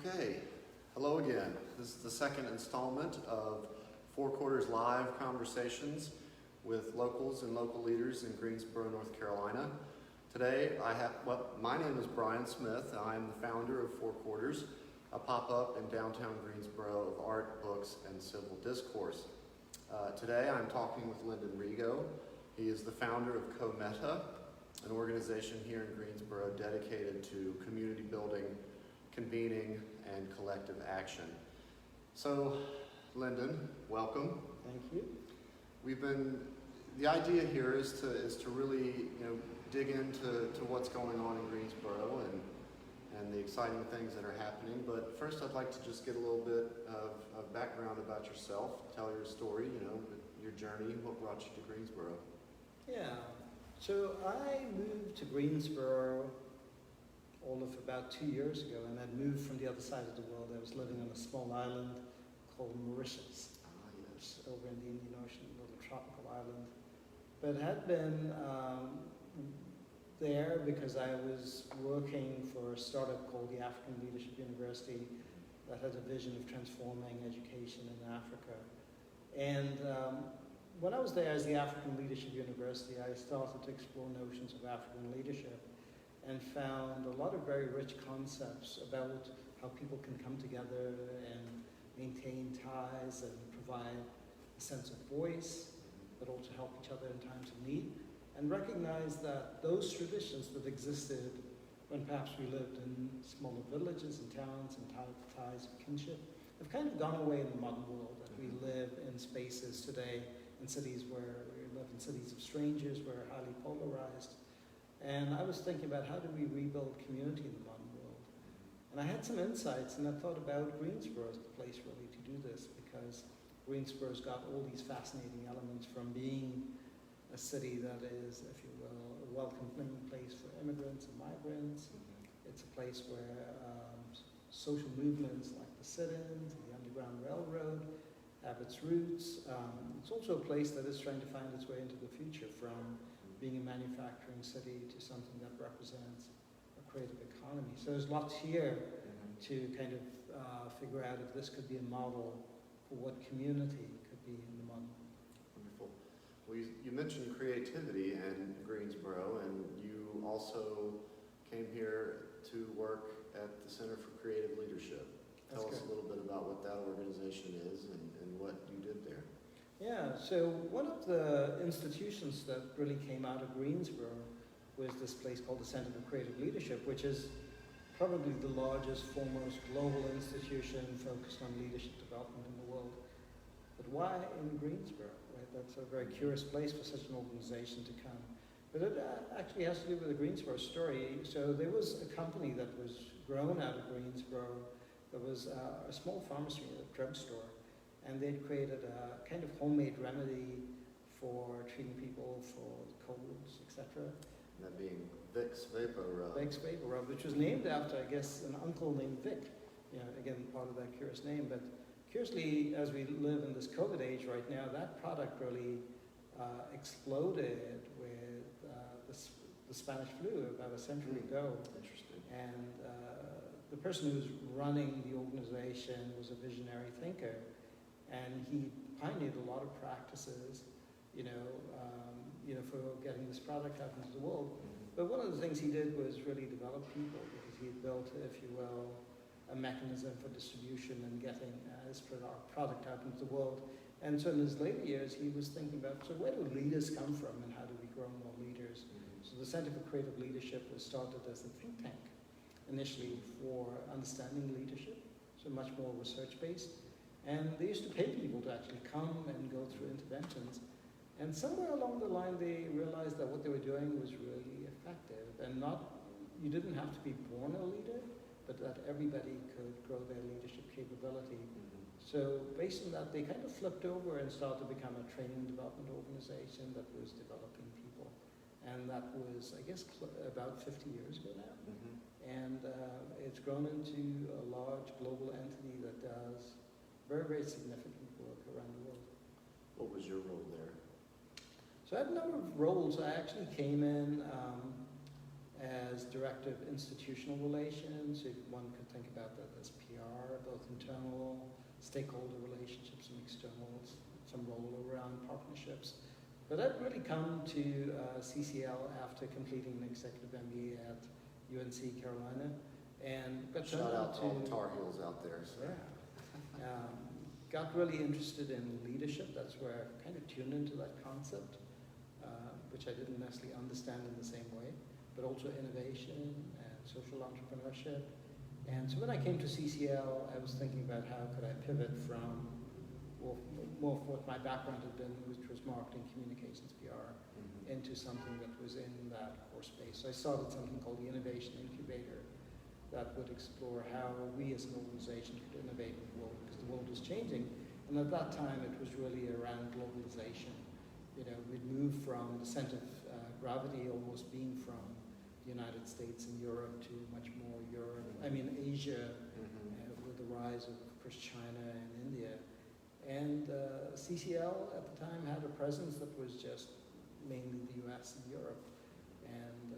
Okay, hello again. This is the second installment of Four Quarters Live Conversations with locals and local leaders in Greensboro, North Carolina. Today, my name is Brian Smith. I am the founder of Four Quarters, a pop-up in downtown Greensboro of art, books, and civil discourse. Today, I'm talking with Lyndon Rego. He is the founder of CoMeta, an organization here in Greensboro dedicated to community building, convening, and collective action. So, Lyndon, welcome. Thank you. The idea here is to really, dig into what's going on in Greensboro and the exciting things that are happening. But first, I'd like to just get a little bit of background about yourself, tell your story, your journey, what brought you to Greensboro. Yeah, so I moved to Greensboro all of about 2 years ago, and I'd moved from the other side of the world. I was living on a small island called Mauritius. Yes. Over in the Indian Ocean, a little tropical island. But had been there because I was working for a startup called the African Leadership University that had a vision of transforming education in Africa. And when I was there as the African Leadership University, I started to explore notions of African leadership and found a lot of very rich concepts about how people can come together and maintain ties and provide a sense of voice, but also help each other in times of need, and recognize that those traditions that existed when perhaps we lived in smaller villages and towns and ties of kinship have kind of gone away in the modern world, that we live in spaces today, in cities where we live in cities of strangers, we're highly polarized. And I was thinking about how do we rebuild community in the modern world. And I had some insights, and I thought about Greensboro as the place really to do this, because Greensboro's got all these fascinating elements, from being a city that is, if you will, a welcoming place for immigrants and migrants. It's a place where social movements like the sit-ins, the Underground Railroad have its roots. It's also a place that is trying to find its way into the future, from being a manufacturing city to something that represents a creative economy. So there's lots here to kind of figure out if this could be a model for what community could be in the modern. Wonderful. Well, you mentioned creativity in Greensboro, and you also came here to work at the Center for Creative Leadership. Tell us a little bit about what that organization is and what you did there. Yeah, so one of the institutions that really came out of Greensboro was this place called the Center for Creative Leadership, which is probably the largest, foremost global institution focused on leadership development in the world. But why in Greensboro? Right? That's a very curious place for such an organization to come. But it actually has to do with the Greensboro story. So there was a company that was grown out of Greensboro that was a small pharmacy, a drugstore, and they'd created a kind of homemade remedy for treating people for colds, etc. That being Vicks Vapor Rub. Vicks Vapor Rub, which was named after, I guess, an uncle named Vic. Again, part of that curious name. But curiously, as we live in this COVID age right now, that product really exploded with the Spanish flu about a century ago. Interesting. And the person who was running the organization was a visionary thinker, and he pioneered a lot of practices, for getting this product out into the world. But one of the things he did was really develop people, because he had built, if you will, a mechanism for distribution and getting his product out into the world. And so in his later years, he was thinking about, so where do leaders come from, and how do we grow more leaders? So the Center for Creative Leadership was started as a think tank, initially for understanding leadership, so much more research-based. And they used to pay people to actually come and go through interventions. And somewhere along the line, they realized that what they were doing was really effective, and you didn't have to be born a leader, but that everybody could grow their leadership capability. So based on that, they kind of flipped over and started to become a training and development organization that was developing people. And that was, I guess, about 50 years ago now. And it's grown into a large global entity that does very, very significant work around the world. What was your role there? So I had a number of roles. I actually came in as directive institutional relations. One could think about that as PR, both internal stakeholder relationships and externals, some roll around partnerships. But I'd really come to CCL after completing an executive MBA at UNC Carolina, and got Shout out to all the Tar Heels out there. So. Yeah. Got really interested in leadership. That's where I kind of tuned into that concept, which I didn't necessarily understand in the same way, but also innovation and social entrepreneurship. And so when I came to CCL, I was thinking about how could I pivot from more of what my background had been, which was marketing, communications, PR, into something that was in that core space. So I started something called the Innovation Incubator that would explore how we as an organization could innovate with the world, because the world was changing. And at that time, it was really around globalization. You know, we'd moved from the center of gravity almost being from the United States and Europe to much more Asia, with the rise of course, China and India. And CCL at the time had a presence that was just mainly the US and Europe. And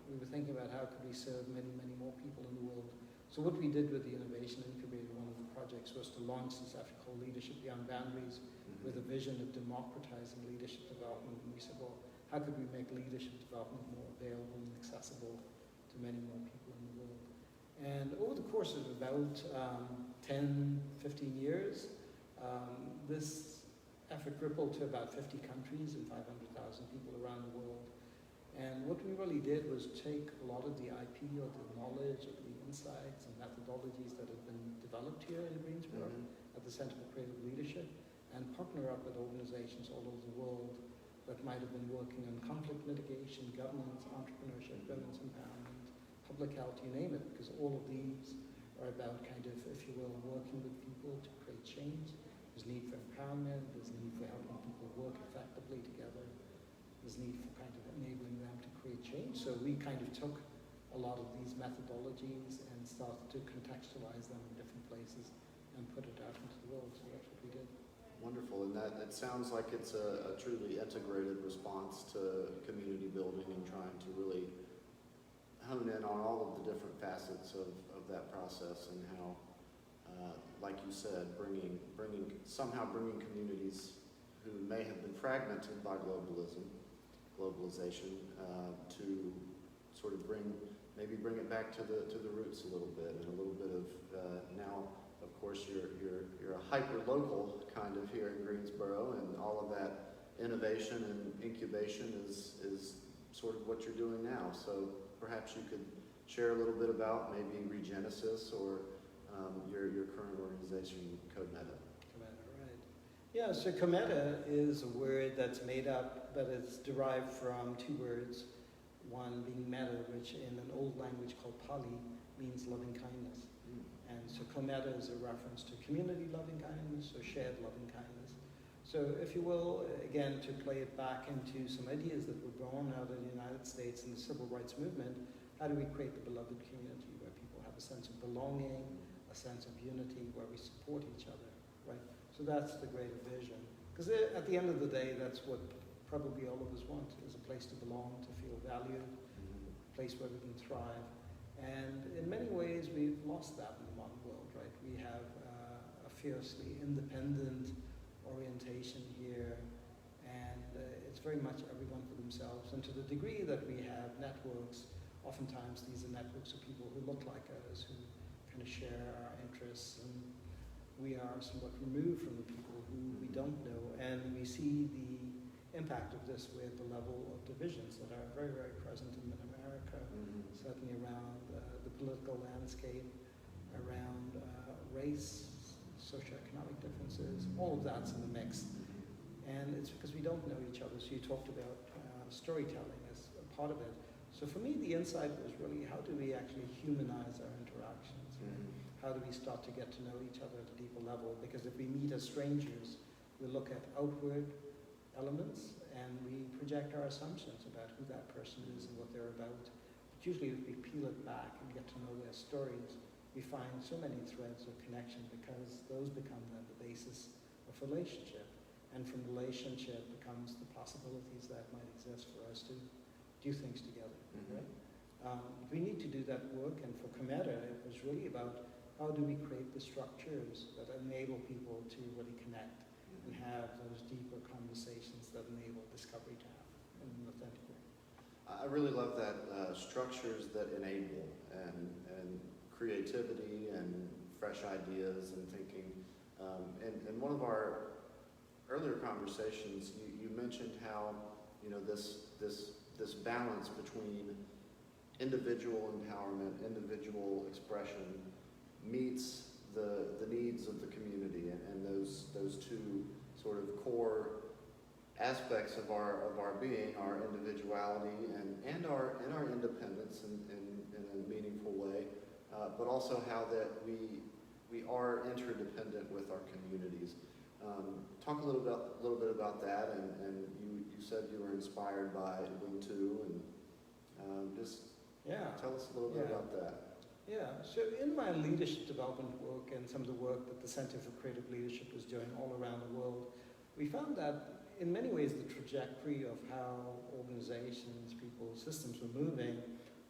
we were thinking about how could we serve many, many more people in the world. So what we did with the Innovation Incubator, one of the projects, was to launch this effort called Leadership Beyond Boundaries, with a vision of democratizing leadership development. And we said, well, how could we make leadership development more available and accessible to many more people in the world? And over the course of about 10, 15 years, this effort rippled to about 50 countries and 500,000 people around the world. And what we really did was take a lot of the IP or the knowledge or the insights and methodologies that have been developed here in Greensboro at the Center for Creative Leadership and partner up with organizations all over the world that might have been working on conflict mitigation, governance, entrepreneurship, women's empowerment, public health, you name it, because all of these are about kind of, if you will, working with people to create change. There's need for empowerment, there's need for helping people work effectively together, there's need for kind of enabling them to create change. So we kind of took a lot of these methodologies and started to contextualize them in different places and put it out into the world. So that's what we did. Wonderful, and that it sounds like it's a truly integrated response to community building and trying to really hone in on all of the different facets of that process and how, like you said, somehow bringing communities who may have been fragmented by globalization, to sort of bring it back to the roots a little bit, and a little bit of now. Of course, you're a hyper-local kind of here in Greensboro, and all of that innovation and incubation is sort of what you're doing now. So perhaps you could share a little bit about maybe Regenesis or your current organization, CoMeta. CoMeta, right. Yeah, so CoMeta is a word that's made up, but it's derived from two words. One being meta, which in an old language called Pali means loving kindness. And so CoMeta is a reference to community loving kindness, or shared loving kindness. So if you will, again, to play it back into some ideas that were born out of the United States and the civil rights movement, how do we create the beloved community where people have a sense of belonging, a sense of unity, where we support each other, right? So that's the greater vision. Because at the end of the day, that's what probably all of us want, is a place to belong, to feel valued, a place where we can thrive. And in many ways, we've lost that in the modern world, right? We have a fiercely independent orientation here, and it's very much everyone for themselves. And to the degree that we have networks, oftentimes these are networks of people who look like us, who kind of share our interests, and we are somewhat removed from the people who we don't know. And we see the impact of this with the level of divisions that are very, very present in America, certainly around the political landscape, around race, socioeconomic differences, all of that's in the mix. And it's because we don't know each other. So you talked about storytelling as a part of it. So for me, the insight was really, how do we actually humanize our interactions? How do we start to get to know each other at a deeper level? Because if we meet as strangers, we look at outward elements and we project our assumptions about who that person is and what they're about. But usually if we peel it back and get to know their stories, we find so many threads of connection, because those become then the basis of relationship. And from relationship becomes the possibilities that might exist for us to do things together, right? We need to do that work, and for Cometa, it was really about how do we create the structures that enable people to really connect and have those deeper conversations that enable discovery to happen in an authentic way. I really love that, structures that enable and creativity and fresh ideas and thinking. In one of our earlier conversations, you mentioned how, you know, this balance between individual empowerment, individual expression meets the needs of the community, and those two sort of core aspects of our being, our individuality and our independence in a meaningful way, but also how that we are interdependent with our communities. Talk a little bit about that, and you said you were inspired by Ubuntu, and just tell us a little bit about that. Yeah, so in my leadership development work and some of the work that the Center for Creative Leadership was doing all around the world, we found that in many ways the trajectory of how organizations, people, systems were moving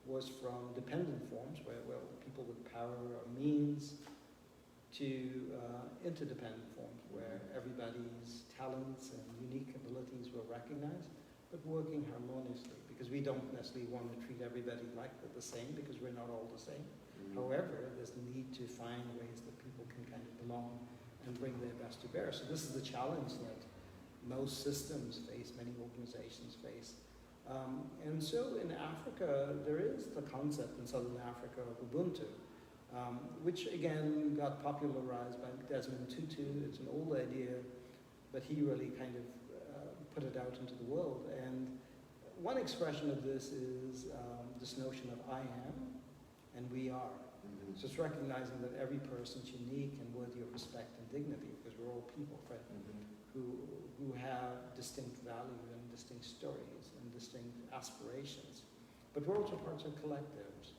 was from dependent forms, where people with power or means, to interdependent forms, where everybody's talents and unique abilities were recognized, but working harmoniously, because we don't necessarily want to treat everybody like they're the same, because we're not all the same. However, there's the need to find ways that people can kind of belong and bring their best to bear. So this is the challenge that most systems face, many organizations face. And so in Africa, there is the concept in Southern Africa of Ubuntu, which again got popularized by Desmond Tutu. It's an old idea, but he really kind of put it out into the world. And one expression of this is this notion of I am and we are. So it's recognizing that every person's unique and worthy of respect and dignity, because we're all people, right? Who have distinct value and distinct stories and distinct aspirations. But we're also parts of collectives.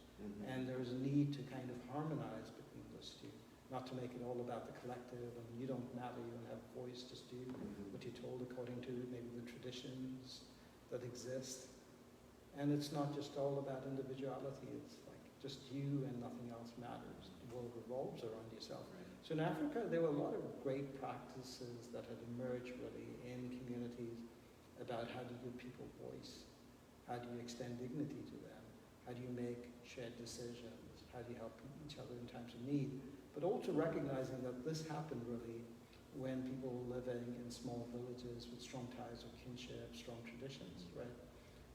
And there's a need to kind of harmonize between those two, not to make it all about the collective and you don't matter, you don't have a voice, just do what you're told according to maybe the traditions that exist. And it's not just all about individuality, it's like just you and nothing else matters. The world revolves around yourself. So in Africa, there were a lot of great practices that had emerged really in communities about how do you give people voice, how do you extend dignity to them, how do you make shared decisions, how do you help each other in times of need, but also recognizing that this happened really when people were living in small villages with strong ties of kinship, strong traditions, right?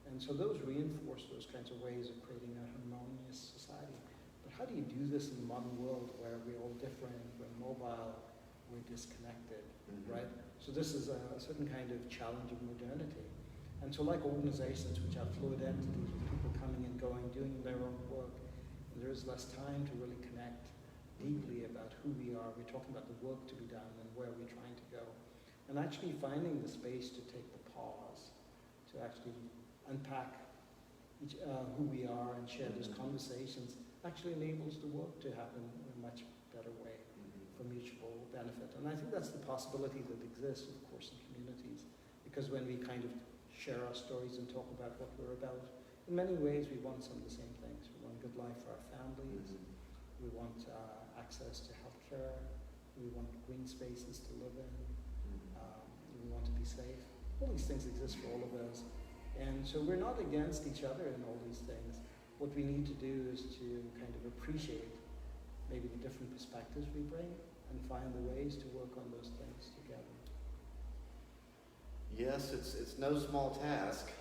And so those reinforce those kinds of ways of creating a harmonious society. But how do you do this in the modern world where we're all different, we're mobile, we're disconnected, right? So this is a certain kind of challenge of modernity. And so like organizations which have fluid entities with people coming and going, doing their own work, and there is less time to really connect deeply about who we are. We're talking about the work to be done and where we're trying to go. And actually finding the space to take the pause, to actually unpack who we are and share those conversations actually enables the work to happen in a much better way for mutual benefit. And I think that's the possibility that exists, of course, in communities, because when we kind of share our stories and talk about what we're about, in many ways we want some of the same things. We want a good life for our families, we want access to healthcare, we want green spaces to live in, we want to be safe. All these things exist for all of us. And so we're not against each other in all these things. What we need to do is to kind of appreciate maybe the different perspectives we bring and find the ways to work on those things together. Yes, it's no small task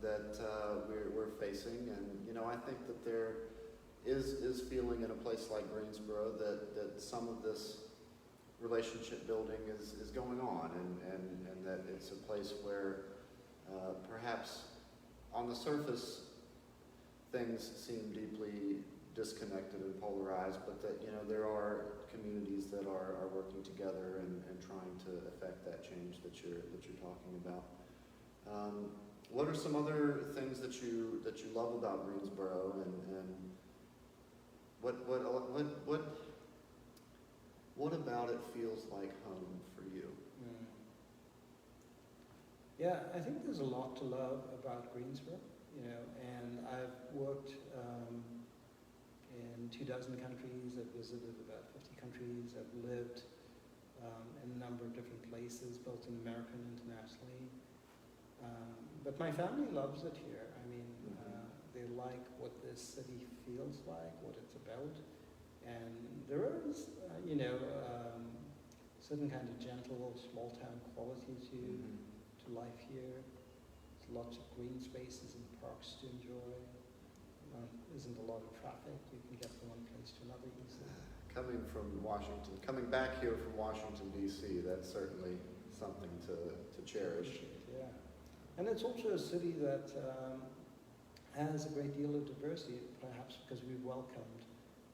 that we're facing, and you know, I think that there is feeling in a place like Greensboro that some of this relationship building is going on, and that it's a place where perhaps on the surface things seem deeply disconnected and polarized, but that, you know, there are communities that are working together and trying to affect that change that you're talking about. What are some other things that you love about Greensboro, and what about it feels like home for you? Yeah, I think there's a lot to love about Greensboro. and I've worked in 24 countries. I've visited about 50 countries. I've lived in a number of different places, both in America and internationally. But my family loves it here. I mean, they like what this city feels like, what it's about. And there is, certain kind of gentle, small-town quality to life here. There's lots of green spaces and parks to enjoy. Isn't a lot of traffic. You can get from one place to another easily. Coming back here from Washington, D.C., that's certainly something to cherish. Yeah. And it's also a city that has a great deal of diversity, perhaps because we've welcomed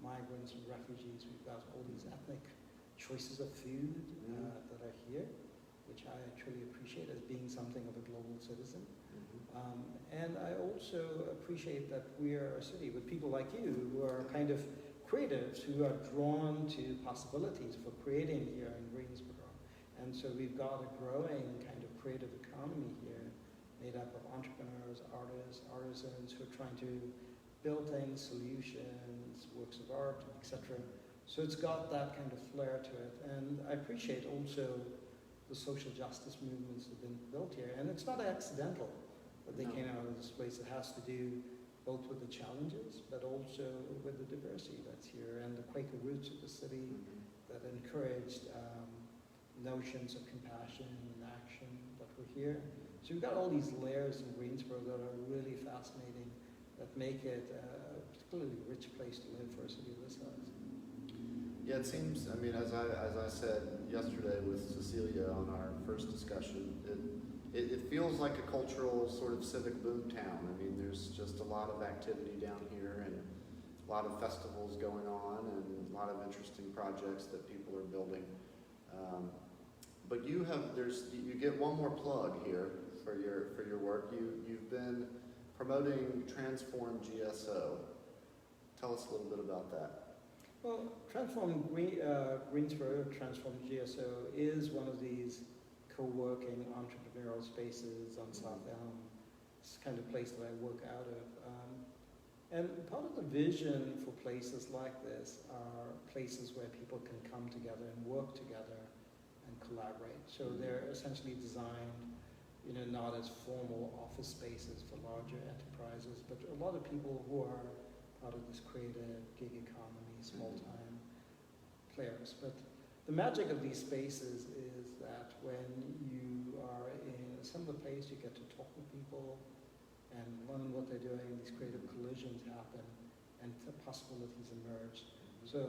migrants and refugees. We've got all these ethnic choices of food that are here, which I truly appreciate as being something of a global citizen. And I also appreciate that we are a city with people like you who are kind of creatives, who are drawn to possibilities for creating here in Greensboro. And so we've got a growing kind of creative economy here, made up of entrepreneurs, artists, artisans who are trying to build things, solutions, works of art, etc. So it's got that kind of flair to it. And I appreciate also the social justice movements that have been built here. And it's not accidental that they came out of this place. It has to do both with the challenges, but also with the diversity that's here and the Quaker roots of the city that encouraged notions of compassion and action that were here. So we've got all these layers in Greensboro that are really fascinating, that make it a particularly rich place to live for a city of this size. Yeah, it seems, I mean, as I said yesterday with Cecilia on our first discussion, it feels like a cultural sort of civic boom town. I mean, there's just a lot of activity down here and a lot of festivals going on and a lot of interesting projects that people are building. But you get one more plug here for your work. You've been promoting Transform GSO. Tell us a little bit about that. Well, Greensboro Transform GSO is one of these co-working entrepreneurial spaces on South Elm. It's the kind of place that I work out of. And part of the vision for places like this are places where people can come together and work together and collaborate. So they're essentially designed, not as formal office spaces for larger enterprises, but a lot of people who are part of this creative gig economy, small-time players. But the magic of these spaces is that when you are in a similar place, you get to talk with people and learn what they're doing. These creative collisions happen and the possibilities emerge. So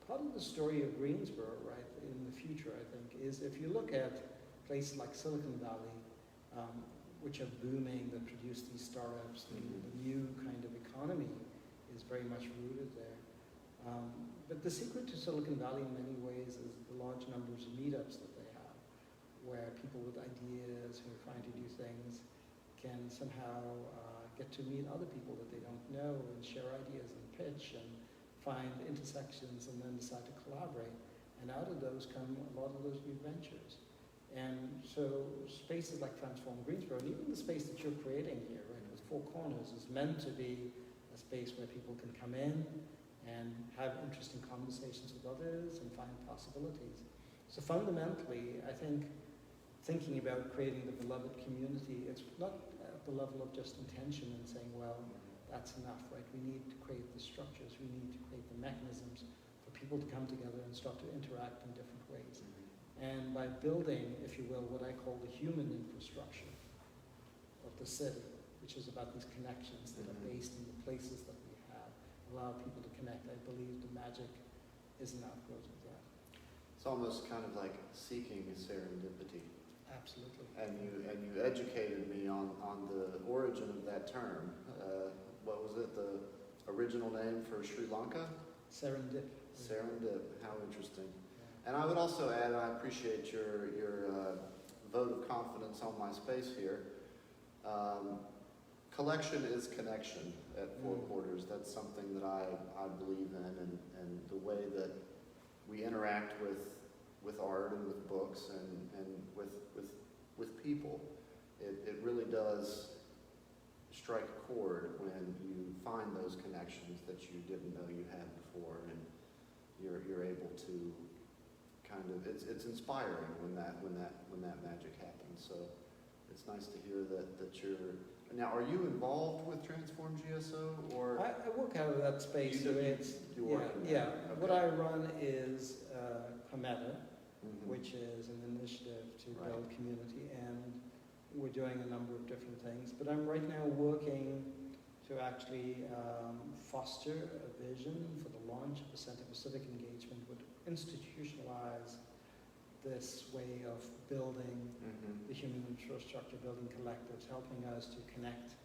part of the story of Greensboro, right, in the future, I think, is if you look at places like Silicon Valley, which are booming, that produce these startups, the new kind of economy is very much rooted there. But the secret to Silicon Valley in many ways is the large numbers of meetups that they have, where people with ideas who are trying to do things can somehow get to meet other people that they don't know and share ideas and pitch and find intersections and then decide to collaborate. And out of those come a lot of those new ventures. And so spaces like Transform Greensboro, and even the space that you're creating here, right, with Four Corners, is meant to be a space where people can come in and have interesting conversations with others and find possibilities. So fundamentally, I think thinking about creating the beloved community, it's not at the level of just intention and saying, well, that's enough, right? We need to create the structures, we need to create the mechanisms for people to come together and start to interact in different ways. And by building, if you will, what I call the human infrastructure of the city, which is about these connections that are based in the places that we have, allow people to connect, I believe the magic is an outgrowth of that. It's almost kind of like seeking serendipity. Absolutely. And you educated me on the origin of that term. What was it, the original name for Sri Lanka? Serendip. Serendip, how interesting. And I would also add, I appreciate your vote of confidence on my space here. Collection is connection at Four Quarters. That's something that I believe in, and the way that we interact with art and with books and with people. It really does strike a chord when you find those connections that you didn't know you had before, and you're able to kind of, it's inspiring when that magic happens. So it's nice to hear that you're. Now, are you involved with Transform GSO, or I work out of that space. You So do- it's you work in that? yeah. Okay. What I run is Cometa, Mhm. which is an initiative to Right. build community, and we're doing a number of different things. But I'm right now working to actually foster a vision for the launch of a Center for Civic Engagement, would institutionalize this way of building Mhm. the human infrastructure, building collectives, helping us to connect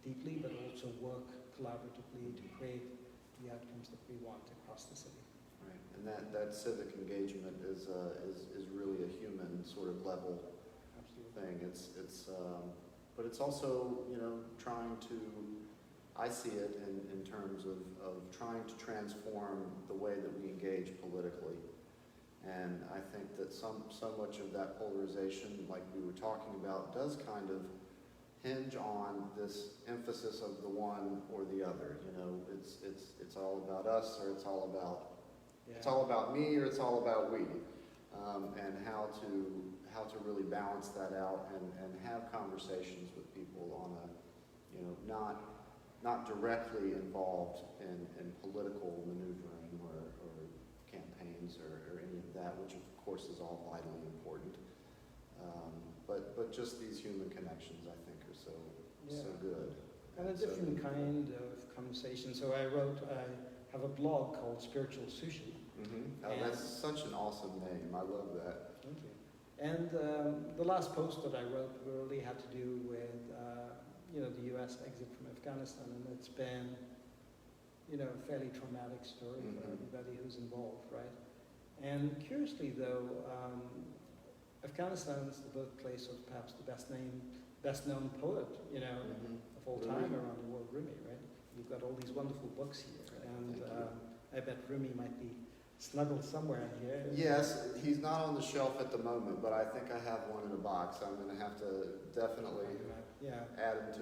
deeply, but also work collaboratively to create the outcomes that we want across the city. Right, and that civic engagement is really a human sort of level Absolutely. thing. But it's also, trying to, I see it in terms of trying to transform the way that we engage politically. And I think that so much of that polarization, like we were talking about, does kind of hinge on this emphasis of the one or the other. It's all about us, or it's all about me, or it's all about we, and how to really balance that out and have conversations with people on a, not directly involved in political maneuvering or campaigns or any of that, which of course is all vitally important. But just these human connections, I think, are so good. And a different kind of conversation. So I have a blog called Spiritual Sushi. Mm-hmm. Oh, that's such an awesome name. I love that. Thank you. And the last post that I wrote really had to do with, the U.S. exit from Afghanistan, and it's been, a fairly traumatic story for everybody who's involved, right? And curiously, though, Afghanistan is the birthplace of perhaps the best known poet, of all time around the world, Rumi, right? You've got all these wonderful books here, and I bet Rumi might be snuggled somewhere in here. Yes, he's not on the shelf at the moment, but I think I have one in a box. I'm going to have to definitely add him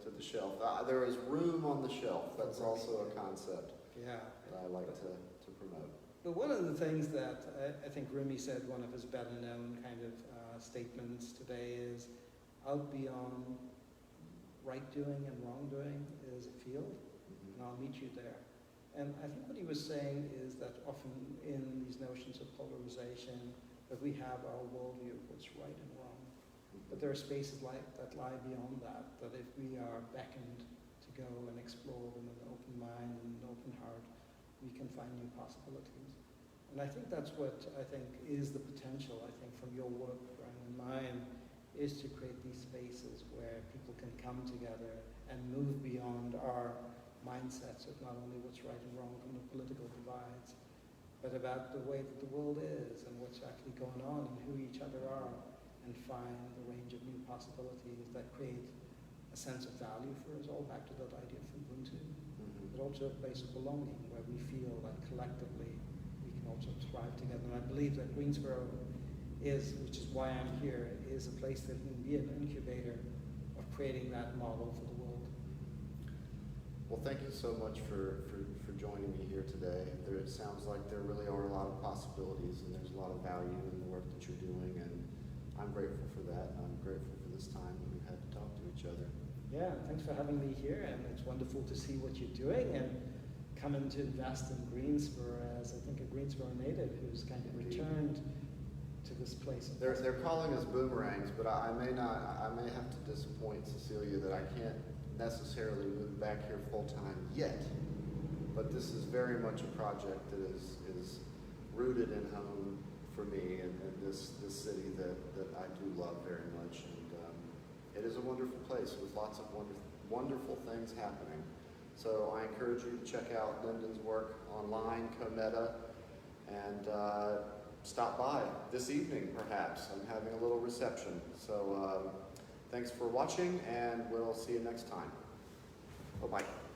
to the shelf. There is room on the shelf. That's also a concept that I like to promote. But one of the things that I think Rumi said, one of his better known kind of statements today is, out beyond right doing and wrongdoing is a field, and I'll meet you there. And I think what he was saying is that often in these notions of polarization, that we have our worldview of what's right and wrong. But there are spaces that lie beyond that, that if we are beckoned to go and explore with an open mind and an open heart, we can find new possibilities. And I think that's what I think is the potential, I think, from your work, Brian, and mine, is to create these spaces where people can come together and move beyond our mindsets of not only what's right and wrong from the political divides, but about the way that the world is and what's actually going on and who each other are, and find a range of new possibilities that create a sense of value for us, all back to that idea of Ubuntu, but also a place of belonging where we feel that collectively we can also thrive together. And I believe that Greensboro is, which is why I'm here, is a place that can be an incubator of creating that model for the world. Well, thank you so much for joining me here today. It sounds like there really are a lot of possibilities, and there's a lot of value in the work that you're doing, and I'm grateful for that. I'm grateful for this time that we've had to talk to each other. Yeah, thanks for having me here, and it's wonderful to see what you're doing and coming to invest in Greensboro as, I think, a Greensboro native who's kind of returned to this place. They're calling us boomerangs, but I may have to disappoint Cecilia that I can't necessarily move back here full-time yet, but this is very much a project that is rooted in home for me and this city that I do love very much, and it is a wonderful place with lots of wonderful things happening. So I encourage you to check out Lyndon's work online, Cometa, and stop by this evening perhaps. I'm having a little reception. So thanks for watching, and we'll see you next time. Bye-bye.